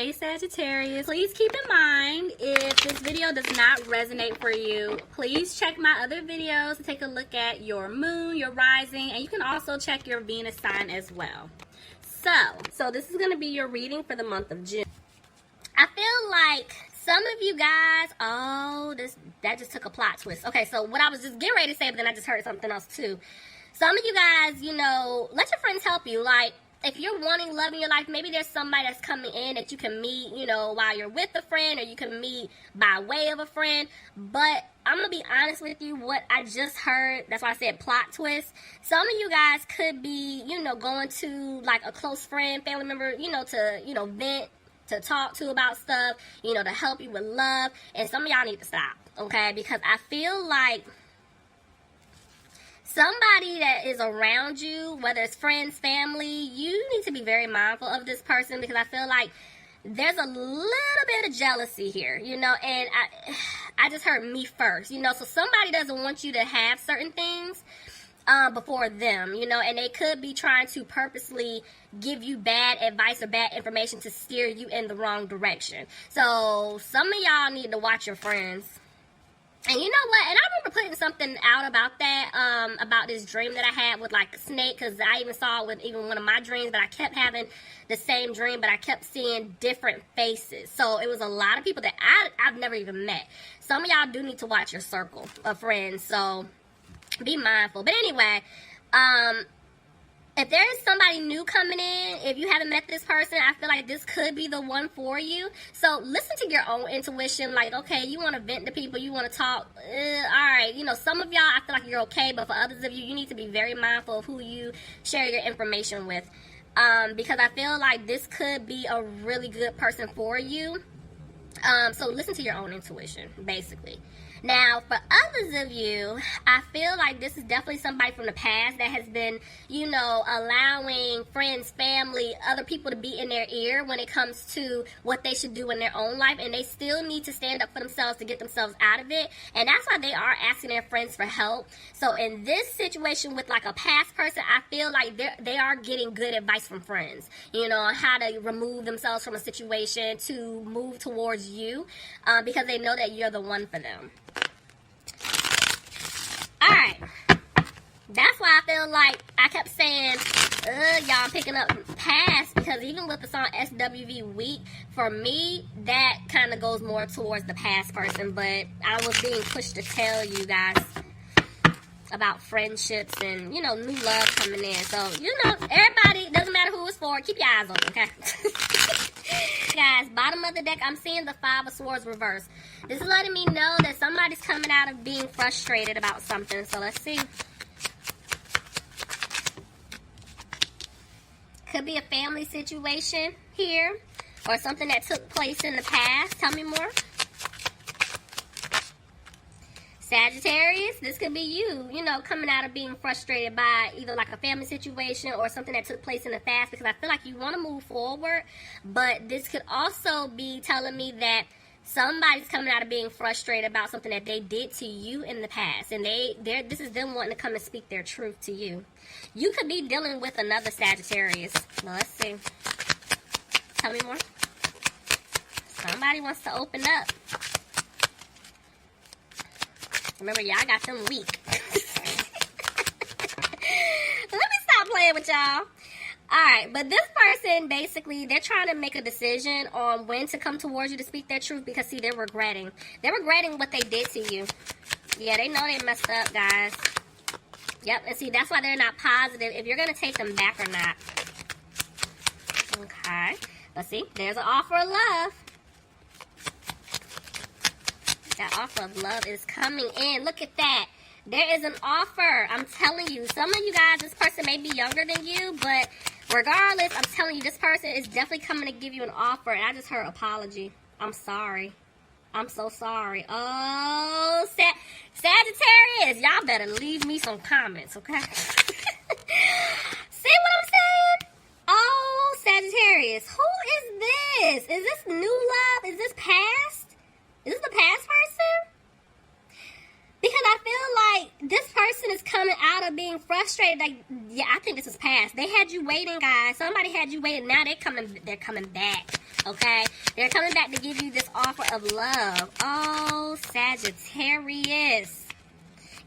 Hey Sagittarius, please keep in mind if this video does not resonate for you, please check my other videos to take a look at your moon, your rising, and you can also check your Venus sign as well. So this is going to be your reading for the month of June. I feel like some of you guys, that just took a plot twist. Okay, so what I was just getting ready to say, but then I just heard something else too. Some of you guys, let your friends help you. Like, if you're wanting love in your life, maybe there's somebody that's coming in that you can meet, while you're with a friend, or you can meet by way of a friend. But I'm going to be honest with you, what I just heard, that's why I said plot twist. Some of you guys could be, going to like a close friend, family member, to, vent, to talk to about stuff, to help you with love. And some of y'all need to stop, okay? Because I feel like somebody that is around you, whether it's friends, family, you need to be very mindful of this person, because I feel like there's a little bit of jealousy here, and I just heard me first, so somebody doesn't want you to have certain things before them, and they could be trying to purposely give you bad advice or bad information to steer you in the wrong direction. So some of y'all need to watch your friends. And you know what? And I remember putting something out about that, about this dream that I had with like a snake, because I even saw it with even one of my dreams, but I kept having the same dream, but I kept seeing different faces. So it was a lot of people that I've never even met. Some of y'all do need to watch your circle of friends, so be mindful. But anyway, if there is somebody new coming in, if you haven't met this person, I feel like this could be the one for you. So listen to your own intuition. Like, okay, you want to vent to people, you want to talk. All right, some of y'all, I feel like you're okay. But for others of you, you need to be very mindful of who you share your information with. Because I feel like this could be a really good person for you. So listen to your own intuition, basically. Now, for others of you, I feel like this is definitely somebody from the past that has been, allowing friends, family, other people to be in their ear when it comes to what they should do in their own life. And they still need to stand up for themselves to get themselves out of it. And that's why they are asking their friends for help. So in this situation with like a past person, I feel like they are getting good advice from friends, on how to remove themselves from a situation to move towards you, because they know that you're the one for them. Alright, that's why I feel like I kept saying, y'all picking up past, because even with the song SWV Weak, for me, that kind of goes more towards the past person, but I was being pushed to tell you guys about friendships and, new love coming in. So, everybody, doesn't matter who it's for, keep your eyes open, okay? Guys, bottom of the deck, I'm seeing the Five of Swords reverse. This is letting me know that somebody's coming out of being frustrated about something. So let's see. Could be a family situation here, or something that took place in the past. Tell me more. Sagittarius, this could be you, coming out of being frustrated by either like a family situation or something that took place in the past, because I feel like you want to move forward, but this could also be telling me that somebody's coming out of being frustrated about something that they did to you in the past, and this is them wanting to come and speak their truth to you. You could be dealing with another Sagittarius. Well, let's see. Tell me more. Somebody wants to open up. Remember, y'all got them weak. Let me stop playing with y'all. Alright, but this person, basically, they're trying to make a decision on when to come towards you to speak their truth, because, see, they're regretting. They're regretting what they did to you. Yeah, they know they messed up, guys. Yep, and see, that's why they're not positive if you're going to take them back or not. Okay. Let's see. There's an offer of love. That offer of love is coming in. Look at that. There is an offer. I'm telling you. Some of you guys, this person may be younger than you, but regardless, I'm telling you, this person is definitely coming to give you an offer. And I just heard apology. I'm sorry. I'm so sorry. Oh, Sagittarius, y'all better leave me some comments, okay? See what I'm saying? Oh, Sagittarius, who is this? Is this new love? Is this past? Is this the past person? Because I feel like this person is coming out of being being frustrated. Like, yeah, I think this is past. They had you waiting, guys. Somebody had you waiting. Now they're coming back. Okay? They're coming back to give you this offer of love. Oh, Sagittarius.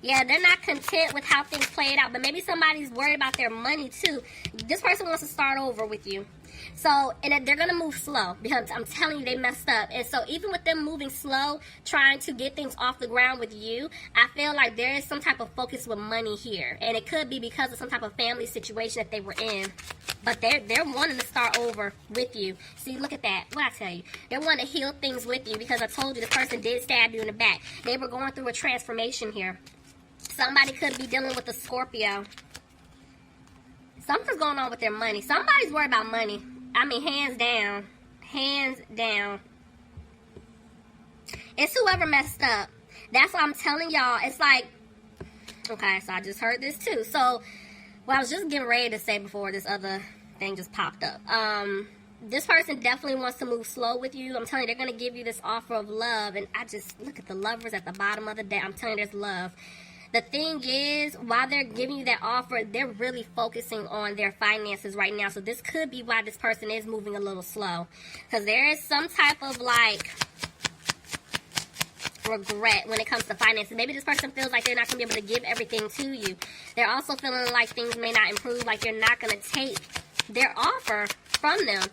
Yeah, they're not content with how things played out, but maybe somebody's worried about their money too. This person wants to start over with you. So, and they're going to move slow because I'm telling you, they messed up. And so even with them moving slow, trying to get things off the ground with you, I feel like there is some type of focus with money here. And it could be because of some type of family situation that they were in. But they're wanting to start over with you. See, look at that. What I tell you? They're wanting to heal things with you because I told you this person did stab you in the back. They were going through a transformation here. Somebody could be dealing with a Scorpio. Something's going on with their money. Somebody's worried about money. I mean, hands down. Hands down. It's whoever messed up. That's what I'm telling y'all. It's like, okay, so I just heard this too. So, what I was just getting ready to say before this other thing just popped up. This person definitely wants to move slow with you. I'm telling you, they're going to give you this offer of love. And I just, look at the lovers at the bottom of the deck. I'm telling you, there's love. The thing is, while they're giving you that offer, they're really focusing on their finances right now. So this could be why this person is moving a little slow. Because there is some type of, like, regret when it comes to finances. Maybe this person feels like they're not going to be able to give everything to you. They're also feeling like things may not improve, like you're not going to take their offer from them.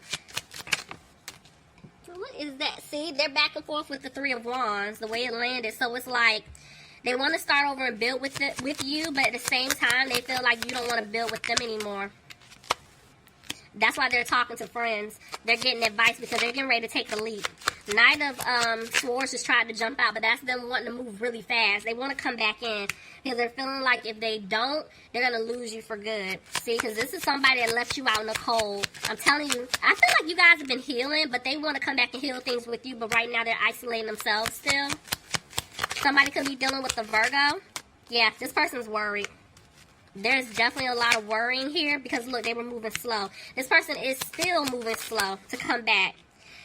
So what is that? See, they're back and forth with the Three of Wands, the way it landed. So it's like, they want to start over and build with you, but at the same time, they feel like you don't want to build with them anymore. That's why they're talking to friends. They're getting advice because they're getting ready to take the leap. Knight of Swords just tried to jump out, but that's them wanting to move really fast. They want to come back in because they're feeling like if they don't, they're going to lose you for good. See, because this is somebody that left you out in the cold. I'm telling you, I feel like you guys have been healing, but they want to come back and heal things with you, but right now they're isolating themselves still. Somebody could be dealing with the Virgo. Yeah, this person's worried. There's definitely a lot of worrying here because, look, they were moving slow. This person is still moving slow to come back.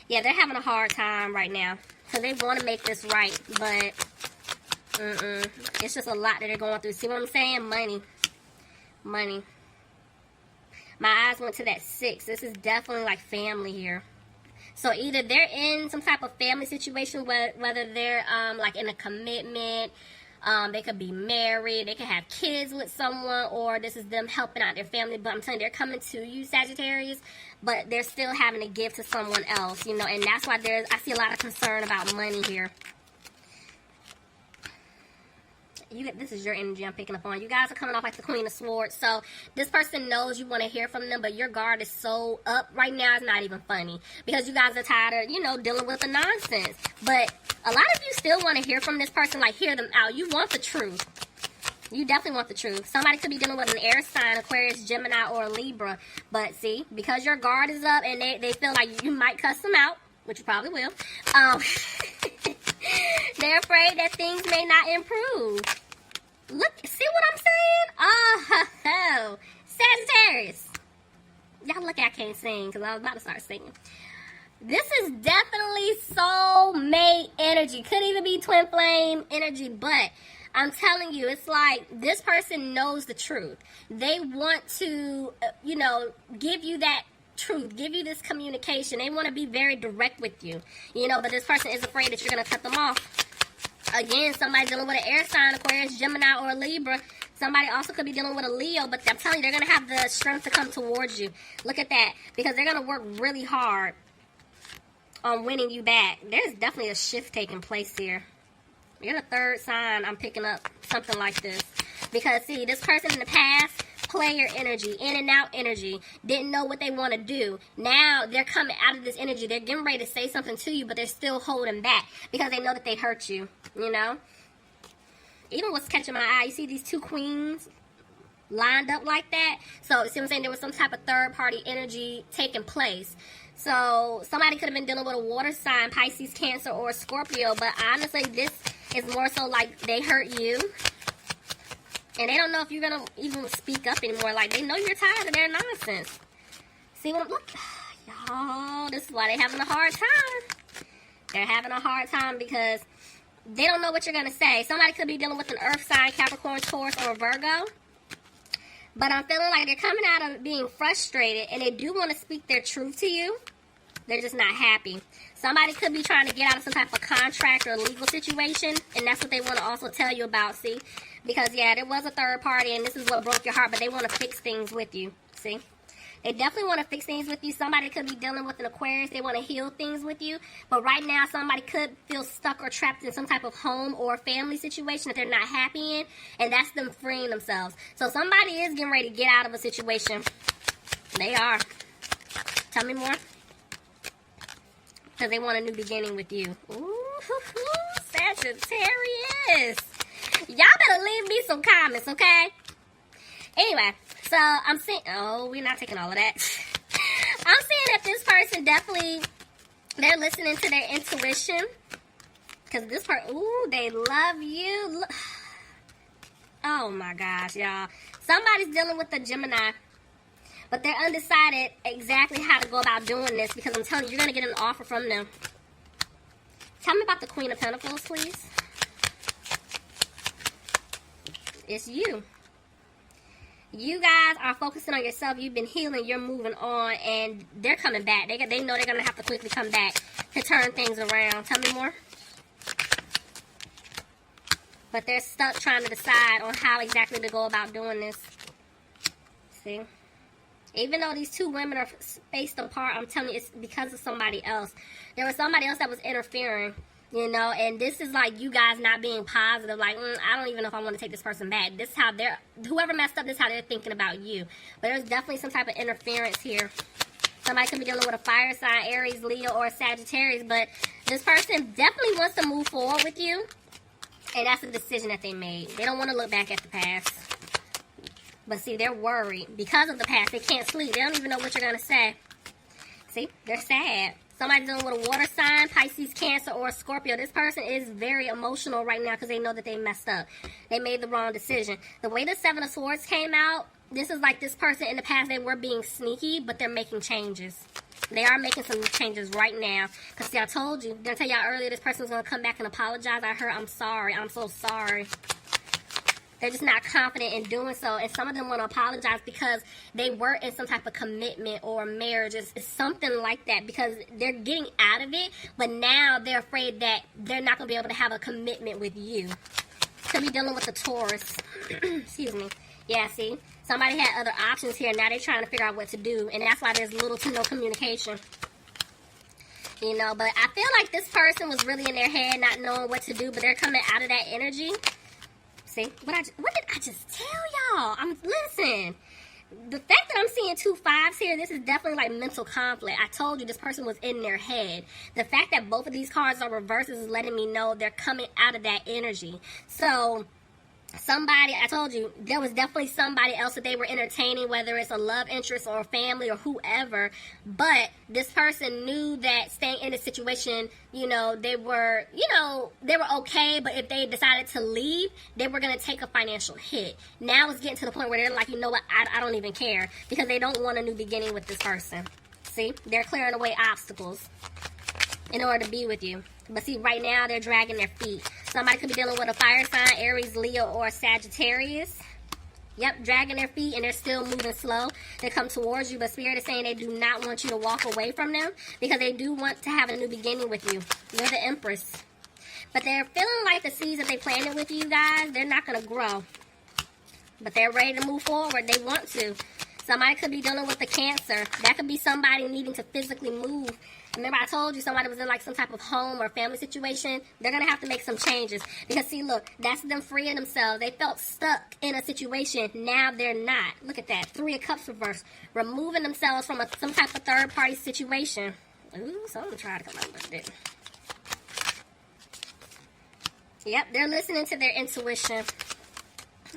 Yeah, they're having a hard time right now because they want to make this right, but it's just a lot that they're going through. See what I'm saying? Money. Money. My eyes went to that 6. This is definitely like family here. So either they're in some type of family situation, whether they're like in a commitment, they could be married, they could have kids with someone, or this is them helping out their family. But I'm telling you, they're coming to you, Sagittarius, but they're still having to give to someone else, you know, and that's why I see a lot of concern about money here. This is your energy I'm picking up on. You guys are coming off like the Queen of Swords. So this person knows you want to hear from them, but your guard is so up right now, it's not even funny. Because you guys are tired of, you know, dealing with the nonsense. But a lot of you still want to hear from this person, like hear them out. You want the truth. You definitely want the truth. Somebody could be dealing with an air sign, Aquarius, Gemini, or a Libra. But see, because your guard is up and they feel like you might cuss them out, which you probably will. They're afraid that things may not improve. Look, see what I'm saying? Oh, Sagittarius. Y'all look, I can't sing because I was about to start singing. This is definitely soulmate energy. Could even be twin flame energy, but I'm telling you, it's like this person knows the truth. They want to, you know, give you that truth, give you this communication. They want to be very direct with you, you know, but this person is afraid that you're going to cut them off. Again, somebody dealing with an air sign, Aquarius, Gemini, or a Libra. Somebody also could be dealing with a Leo, but I'm telling you, they're going to have the strength to come towards you. Look at that, because they're going to work really hard on winning you back. There's definitely a shift taking place here. You're the third sign I'm picking up something like this. Because, see, this person in the past, player energy, in and out energy, didn't know what they want to do. Now they're coming out of this energy. They're getting ready to say something to you, but they're still holding back because they know that they hurt you, you know? Even what's catching my eye, you see these two queens lined up like that? So, see what I'm saying? There was some type of third-party energy taking place. So, somebody could have been dealing with a water sign, Pisces, Cancer, or Scorpio, but honestly, this is more so like they hurt you. And they don't know if you're going to even speak up anymore. Like, they know you're tired of their nonsense. See what I'm... Look, y'all, this is why they're having a hard time. They're having a hard time because they don't know what you're going to say. Somebody could be dealing with an earth sign, Capricorn, Taurus, or Virgo. But I'm feeling like they're coming out of being frustrated, and they do want to speak their truth to you. They're just not happy. Somebody could be trying to get out of some type of contract or legal situation, and that's what they want to also tell you about, see? Because, yeah, there was a third party, and this is what broke your heart, but they want to fix things with you, see? They definitely want to fix things with you. Somebody could be dealing with an Aquarius. They want to heal things with you. But right now, somebody could feel stuck or trapped in some type of home or family situation that they're not happy in, and that's them freeing themselves. So somebody is getting ready to get out of a situation. They are. Tell me more. Because they want a new beginning with you. Ooh, Sagittarius. Y'all better leave me some comments, okay? Anyway, so I'm seeing... Oh, we're not taking all of that. I'm seeing that this person definitely... They're listening to their intuition. Because this part... Ooh, they love you. Oh, my gosh, y'all. Somebody's dealing with a Gemini. But they're undecided exactly how to go about doing this, because I'm telling you, you're going to get an offer from them. Tell me about the Queen of Pentacles, please. It's you. You guys are focusing on yourself. You've been healing. You're moving on, and they're coming back. They know they're going to have to quickly come back to turn things around. Tell me more. But they're stuck trying to decide on how exactly to go about doing this. See? Even though these two women are spaced apart, I'm telling you, it's because of somebody else. There was somebody else that was interfering, you know, and this is like you guys not being positive. Like, I don't even know if I want to take this person back. This is how whoever messed up, this is how they're thinking about you. But there's definitely some type of interference here. Somebody could be dealing with a fire sign, Aries, Leo, or Sagittarius, but this person definitely wants to move forward with you, and that's a decision that they made. They don't want to look back at the past. But see, they're worried. Because of the past, they can't sleep. They don't even know what you're going to say. See, they're sad. Somebody dealing with a water sign, Pisces, Cancer, or Scorpio. This person is very emotional right now because they know that they messed up. They made the wrong decision. The way the Seven of Swords came out, this is like this person in the past, they were being sneaky, but they're making changes. They are making some changes right now. Because see, I told you. Did I tell y'all earlier this person was going to come back and apologize? I heard, I'm sorry. I'm so sorry. They're just not confident in doing so. And some of them want to apologize because they were in some type of commitment or marriage. It's something like that because they're getting out of it. But now they're afraid that they're not going to be able to have a commitment with you. Could be dealing with a Taurus. Excuse me. Yeah, see? Somebody had other options here. Now they're trying to figure out what to do. And that's why there's little to no communication. You know, but I feel like this person was really in their head not knowing what to do. But they're coming out of that energy. See, what did I just tell y'all? Listen, the fact that I'm seeing 2 5s here, this is definitely like mental conflict. I told you this person was in their head. The fact that both of these cards are reversed is letting me know they're coming out of that energy. So somebody, I told you, there was definitely somebody else that they were entertaining, whether it's a love interest or a family or whoever, but this person knew that staying in a situation, you know, they were okay, but if they decided to leave, they were going to take a financial hit. Now it's getting to the point where they're like, you know what, I don't even care, because they don't want a new beginning with this person. See, they're clearing away obstacles in order to be with you. But see, right now, they're dragging their feet. Somebody could be dealing with a fire sign, Aries, Leo, or Sagittarius. Yep, dragging their feet, and they're still moving slow. They come towards you, but Spirit is saying they do not want you to walk away from them because they do want to have a new beginning with you. You're the Empress. But they're feeling like the seeds that they planted with you guys, they're not going to grow. But they're ready to move forward. They want to. Somebody could be dealing with the Cancer. That could be somebody needing to physically move. Remember I told you somebody was in like some type of home or family situation? They're going to have to make some changes. Because see, look, that's them freeing themselves. They felt stuck in a situation. Now they're not. Look at that. 3 of Cups reversed. Removing themselves from some type of third-party situation. Ooh, someone tried to come up with it. Yep, they're listening to their intuition.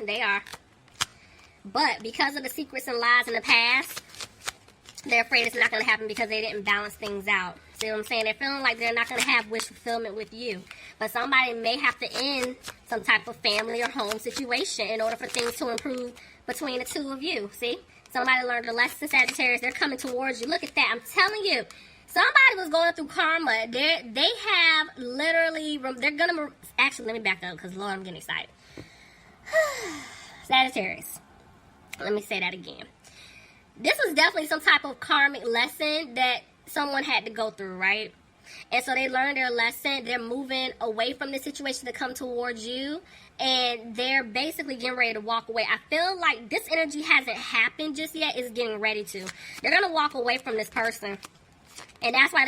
They are. But because of the secrets and lies in the past, they're afraid it's not going to happen because they didn't balance things out. See what I'm saying? They're feeling like they're not going to have wish fulfillment with you. But somebody may have to end some type of family or home situation in order for things to improve between the two of you. See? Somebody learned a lesson, Sagittarius. They're coming towards you. Look at that. I'm telling you. Somebody was going through karma. They have literally, they're going to, actually, let me back up because, Lord, I'm getting excited. Sagittarius. Let me say that again. This was definitely some type of karmic lesson that someone had to go through, right? And so they learned their lesson. They're moving away from the situation to come towards you. And they're basically getting ready to walk away. I feel like this energy hasn't happened just yet. It's getting ready to. They're going to walk away from this person. And that's why